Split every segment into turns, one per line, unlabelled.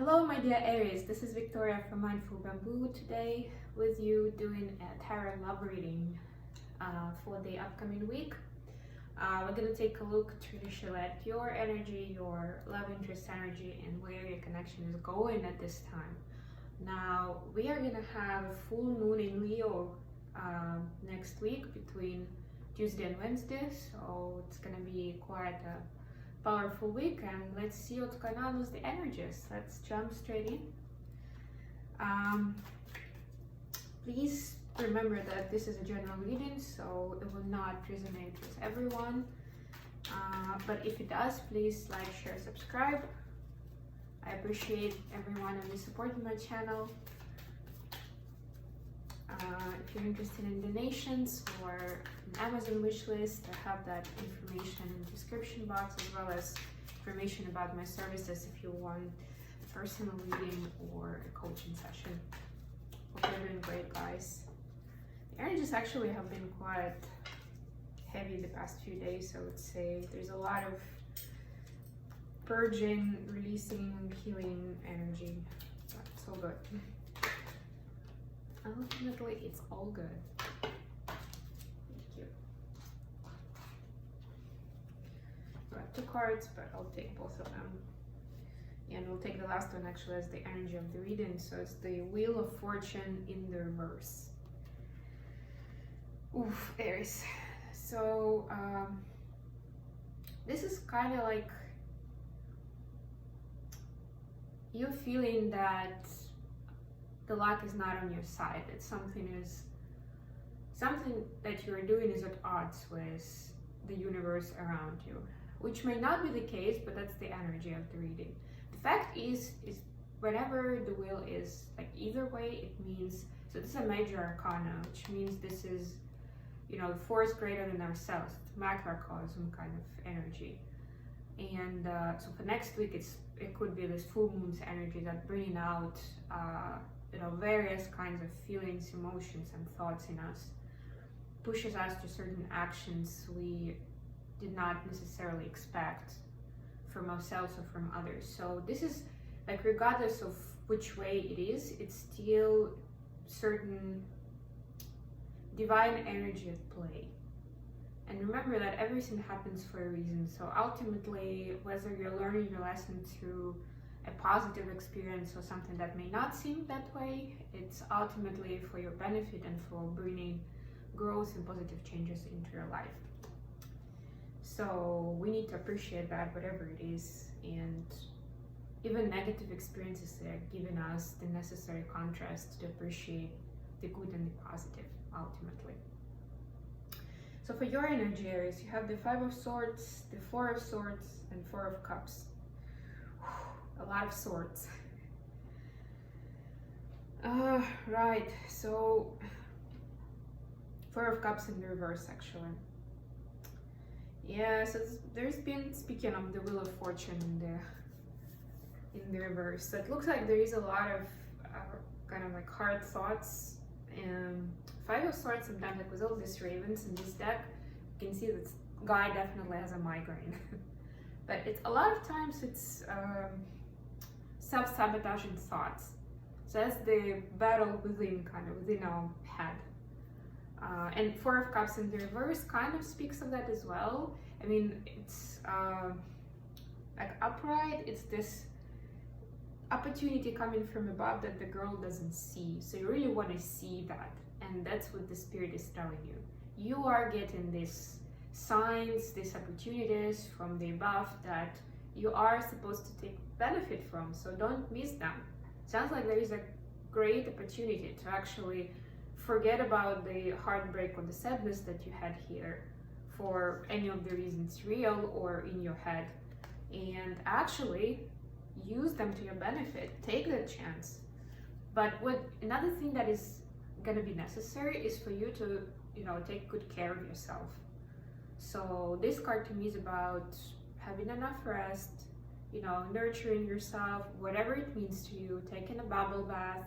Hello my dear Aries, this is Victoria from Mindful Bamboo, today with you doing a tarot love reading for the upcoming week. We're going to take a look traditionally at your energy, your love interest energy, and where your connection is going at this time. Now, we are going to have a full moon in Leo next week between Tuesday and Wednesday, so it's going to be quite a powerful week, and let's see what's going on with the energies. Let's jump straight in. Please remember that this is a general reading, so it will not resonate with everyone, but if it does, please like, share, subscribe. I appreciate everyone who is supporting my channel. If you're interested in donations or an Amazon wish list, I have that information in the description box, as well as information about my services if you want a personal reading or a coaching session. Hope you're doing great, guys. The energies actually have been quite heavy the past few days, I would say. There's a lot of purging, releasing, healing energy. It's all good. Ultimately, it's all good. Thank you. Got two cards, but I'll take both of them. And we'll take the last one actually as the energy of the reading. So it's the Wheel of Fortune in the reverse. Oof, Aries. So this is kind of like you're feeling that the luck is not on your side. It's something that you're doing is at odds with the universe around you, which may not be the case, but that's the energy of the reading. The fact is whenever the wheel is like either way, it means, so this is a major arcana, which means this is, you know, the force greater than ourselves. It's macrocosm kind of energy. And so for next week, it could be this full moon's energy that bringing out various kinds of feelings, emotions, and thoughts in us, pushes us to certain actions we did not necessarily expect from ourselves or from others. So this is like, regardless of which way it is, it's still certain divine energy at play. And remember that everything happens for a reason. So ultimately, whether you're learning your lesson through a positive experience or something that may not seem that way, it's ultimately for your benefit and for bringing growth and positive changes into your life. So we need to appreciate that, whatever it is, and even negative experiences, they're giving us the necessary contrast to appreciate the good and the positive ultimately. So for your energy, Aries, you have the Five of Swords, the Four of Swords, and Four of Cups. A lot of swords. Right, so Four of Cups in the reverse, actually. Yeah, so there's been, speaking of the Wheel of Fortune in the reverse, so it looks like there is a lot of kind of like hard thoughts. And Five of Swords, sometimes like with all these ravens in this deck, you can see this guy definitely has a migraine. But it's a lot of times it's self-sabotaging thoughts. So that's the battle within, kind of within our head. And Four of Cups in the reverse kind of speaks of that as well. I mean, it's like upright, it's this opportunity coming from above that the girl doesn't see. So you really want to see that. And that's what the spirit is telling you. You are getting these signs, these opportunities from the above that you are supposed to take benefit from, so don't miss them. Sounds like there is a great opportunity to actually forget about the heartbreak or the sadness that you had here for any of the reasons, real or in your head, and actually use them to your benefit. Take that chance. But another thing that is going to be necessary is for you to, take good care of yourself. So this card to me is about having enough rest, nurturing yourself, whatever it means to you, taking a bubble bath,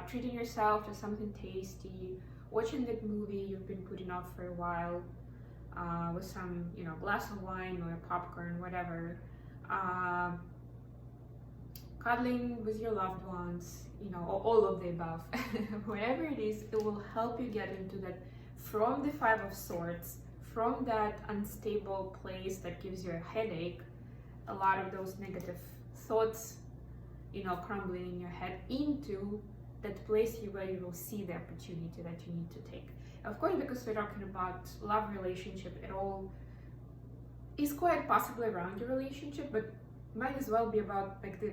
treating yourself to something tasty, watching that movie you've been putting off for a while, with some, glass of wine or popcorn, whatever. cuddling with your loved ones, you know, or all of the above. Whatever it is, it will help you get into that, from the Five of Swords, from that unstable place that gives you a headache, a lot of those negative thoughts, you know, crumbling in your head, into that place where you will see the opportunity that you need to take. Of course, because we're talking about love relationship, it all is quite possibly around your relationship, but might as well be about like the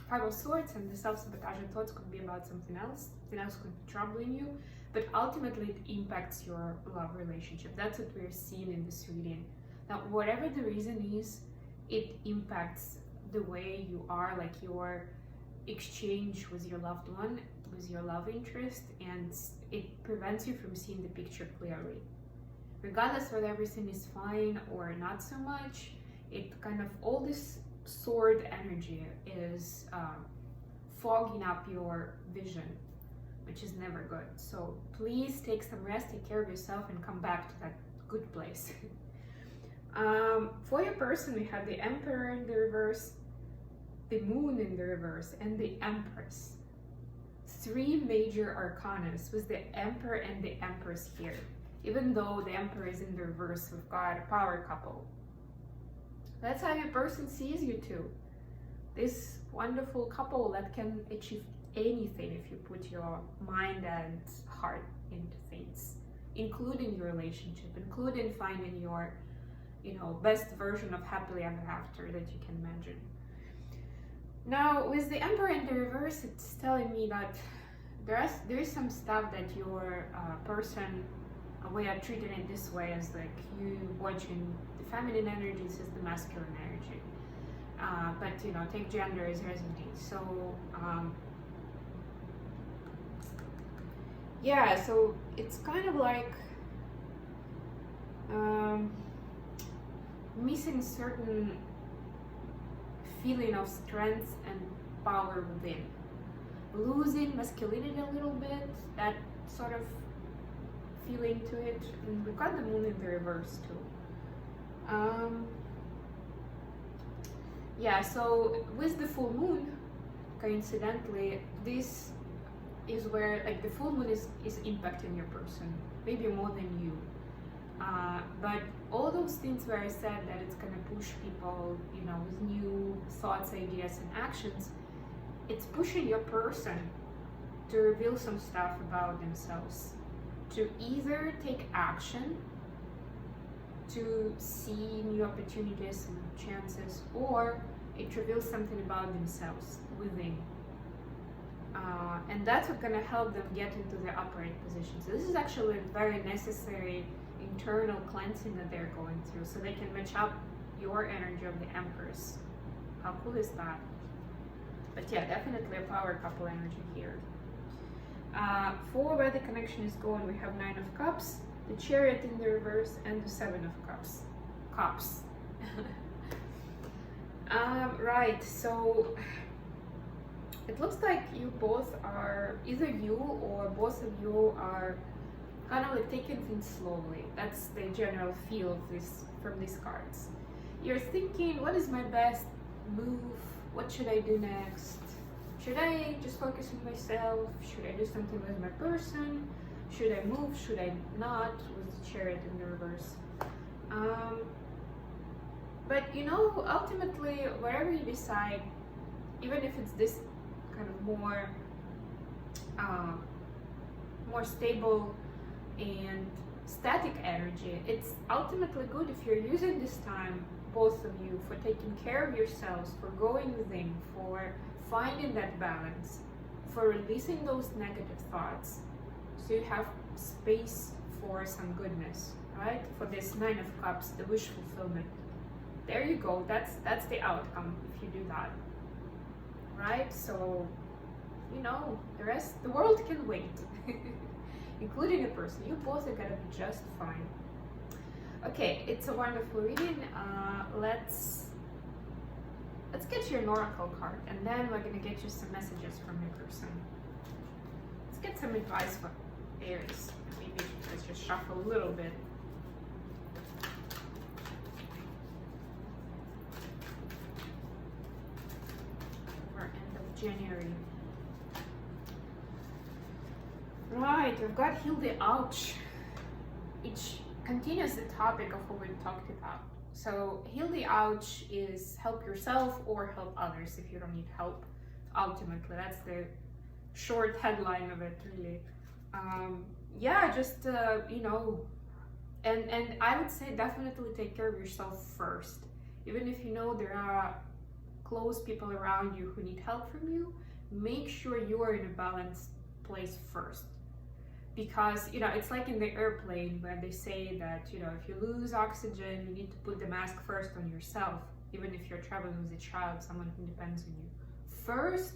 Five of Swords, and the self-sabotaging thoughts could be about something else. Something else could be troubling you, but ultimately it impacts your love relationship. That's what we're seeing in this reading. Now, whatever the reason is, it impacts the way you are, like your exchange with your loved one, with your love interest, and it prevents you from seeing the picture clearly. Regardless whether everything is fine or not so much, it kind of, all this sword energy is fogging up your vision, which is never good. So please take some rest, take care of yourself, and come back to that good place. For your person, we have the Emperor in the reverse, the Moon in the reverse, and the Empress. Three major arcana with the Emperor and the Empress here. Even though the Emperor is in the reverse, we've got a power couple. That's how your person sees you too. This wonderful couple that can achieve anything if you put your mind and heart into things, including your relationship, including finding your, you know, best version of happily ever after that you can imagine. Now, with the Emperor in the reverse, it's telling me that there is some stuff that your person, we are treating it this way, as like you watching the feminine energies as the masculine energy. But you know, take gender as resonates. So yeah, so it's kind of like missing certain feeling of strength and power within, losing masculinity a little bit, that sort of feeling to it. And we've got the Moon in the reverse too. Yeah, so with the full moon, coincidentally, this is where like the full moon is impacting your person, maybe more than you. But all those things where I said that it's gonna push people, you know, with new thoughts, ideas, and actions, it's pushing your person to reveal some stuff about themselves, to either take action, to see new opportunities and chances, or it reveals something about themselves within. And that's what's gonna help them get into their upright position. So this is actually a very necessary internal cleansing that they're going through, so they can match up your energy of the Empress. How cool is that? But yeah, definitely a power couple energy here. For where the connection is going, we have Nine of Cups, the Chariot in the reverse, and the Seven of Cups. Right, so it looks like you both are, either you or both of you are kind of like taking things slowly. That's the general feel of this from these cards. You're thinking, what is my best move? What should I do next? Should I just focus on myself? Should I do something with my person? Should I move? Should I not? With the Chariot in the reverse. But you know, ultimately, whatever you decide, even if it's this kind of more stable and static energy, it's ultimately good if you're using this time, both of you, for taking care of yourselves, for going within, for finding that balance, for releasing those negative thoughts, so you have space for some goodness, right? For this Nine of Cups, the wish fulfillment. There you go, that's the outcome if you do that, right? So, you know, the rest, the world can wait. Including a person. You both are gonna be just fine. Okay, it's a wonderful reading. Let's get you an oracle card, and then we're gonna get you some messages from your person. Let's get some advice for Aries. Maybe let's just shuffle a little bit. January. Right, we've got Heal the Ouch, which continues the topic of what we talked about. So Heal the Ouch is help yourself or help others if you don't need help. Ultimately, that's the short headline of it, really. Yeah, just you know, and I would say definitely take care of yourself first. Even if you know there are close people around you who need help from you, make sure you are in a balanced place first. Because, you know, it's like in the airplane when they say that, you know, if you lose oxygen, you need to put the mask first on yourself, even if you're traveling with a child, someone who depends on you. First,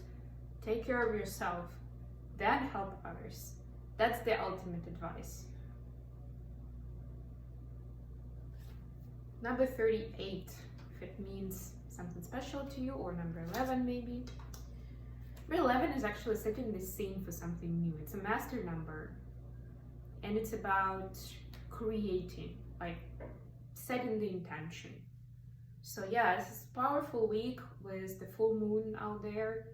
take care of yourself, then help others. That's the ultimate advice. Number 38, if it means something special to you, or number 11 maybe. Number 11 is actually setting the scene for something new. It's a master number, and it's about creating, like setting the intention. So yeah, this is a powerful week with the full moon out there,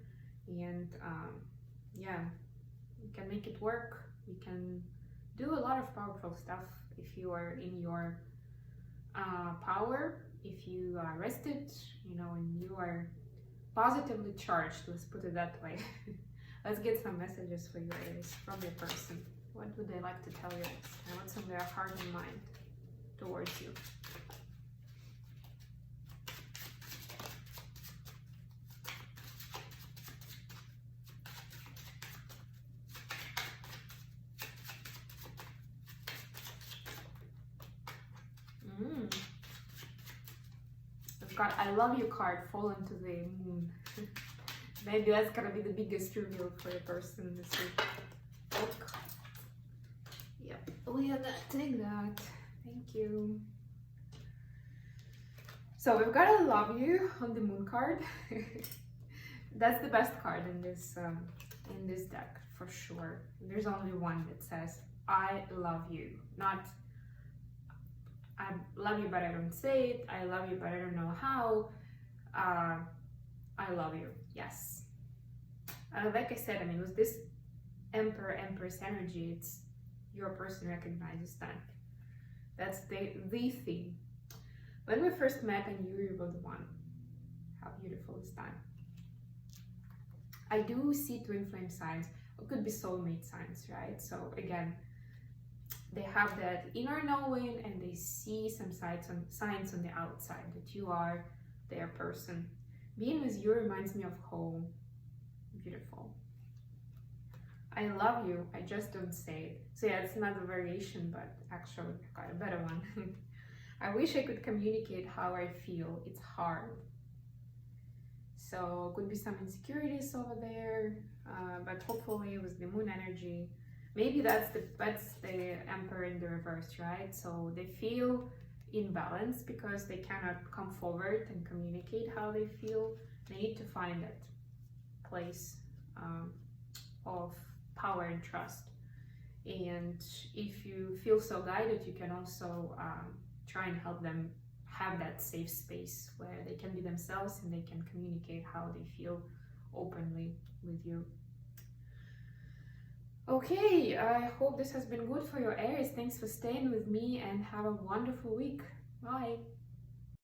and yeah, you can make it work. You can do a lot of powerful stuff if you are in your power, if you are rested, you know, and you are positively charged, let's put it that way. Let's get some messages for you, Aries, from your person. What would they like to tell you, and what's on their heart and mind towards you? I've got I love you card fall into the moon. Maybe that's gonna be the biggest reveal for a person this week. Oh, yep, we have that. Take that. Thank you. So we've got I love you on the moon card. That's the best card in this deck for sure. There's only one that says I love you, not I love you but I don't say it, I love you but I don't know how. I love you, yes. Like I said, I mean, with this Emperor Empress energy, it's your person recognizes that. That's the theme. When we first met, I knew you were the one. How beautiful is that? I do see twin flame signs. It could be soulmate signs, right? So again, they have that inner knowing, and they see some signs on the outside that you are their person. Being with you reminds me of home. Beautiful. I love you, I just don't say it. So yeah, it's another variation, but actually I got a better one. I wish I could communicate how I feel. It's hard. So could be some insecurities over there, but hopefully with the moon energy, maybe that's the Emperor in the reverse, right? So they feel imbalanced because they cannot come forward and communicate how they feel. They need to find that place of power and trust. And if you feel so guided, you can also try and help them have that safe space where they can be themselves and they can communicate how they feel openly with you. Okay, I hope this has been good for your Aries. Thanks for staying with me and have a wonderful week. Bye.